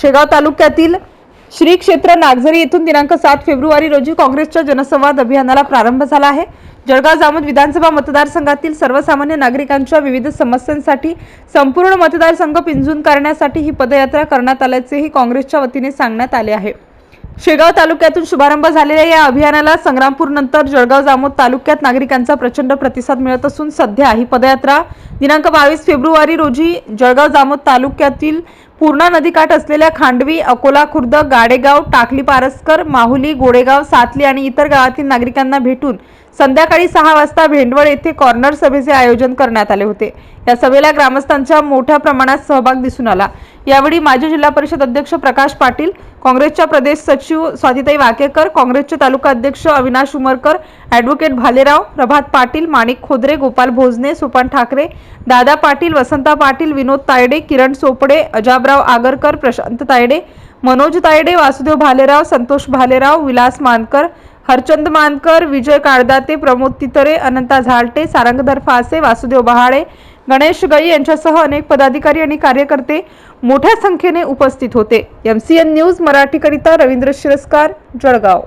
शेगाव तालुक्यातील श्री क्षेत्र नागझरी येथून दिनांक 7 फेब्रुवारी रोजी काँग्रेसच्या जनसंवाद अभियानाला प्रारंभ झाला आहे। जळगाव जामोद विधानसभा मतदारसंघातील सर्वसामान्य नागरिकांच्या विविध समस्यांसाठी संपूर्ण मतदारसंघ पिंजून करण्यासाठी ही पदयात्रा करण्यात आल्याचेही काँग्रेसच्या वतीने सांगण्यात आले आहे। शेगाव तालुक्यातून शुभारंभ झालेल्या या अभियानाला संग्रामपूर नंतर जळगाव जामोद तालुक्यात नागरिकांचा प्रचंड प्रतिसाद मिळत असून सध्या ही पदयात्रा दिनांक 22 फेब्रुवारी रोजी जळगाव जामोद तालुक्यातील पूर्णा नदीकाठ असलेल्या खांडवी, अकोला खुर्द, गाडेगाव, टाकली पारसकर, माहुली, गोडेगाव, सातली आणि इतर गावातील नागरिकांना भेटून संध्याकाळी 6 वाजता भेंडवळ येथे कॉर्नर सभेचे आयोजन करण्यात आले होते। या सभेला ग्रामस्थांचा मोठ्या प्रमाणात सहभाग दिसून आला। यावेळी माजी जिल्हा परिषद अध्यक्ष प्रकाश पाटील, काँग्रेसच्या प्रदेश सचिव स्वातीताई वाकेकर, काँग्रेसचे तालुका अध्यक्ष अविनाश उमरकर, ॲडव्होकेट भालेराव, प्रभात पाटील, माणिक खोदरे, गोपाल भोजने, सुपन ठाकरे, दादा पाटील, वसंता पाटील, विनोद तायडे, किरण सोपडे, अजाबराव आगरकर, प्रशांत तायडे, मनोज तायडे, वासुदेव भालेराव, संतोष भालेराव, विलास मानकर, हरचंद मानकर, विजय काळदाते, प्रमोद तितरे, अनंता झालटे, सारंगधर फासे, वासुदेव बहाळे, गणेश गई यांच्यासह अनेक पदाधिकारी आणि कार्यकर्ते मोठ्या संख्येने उपस्थित होते। MCN न्यूज मराठीकरिता रवींद्र शिरस्कार, जळगाव।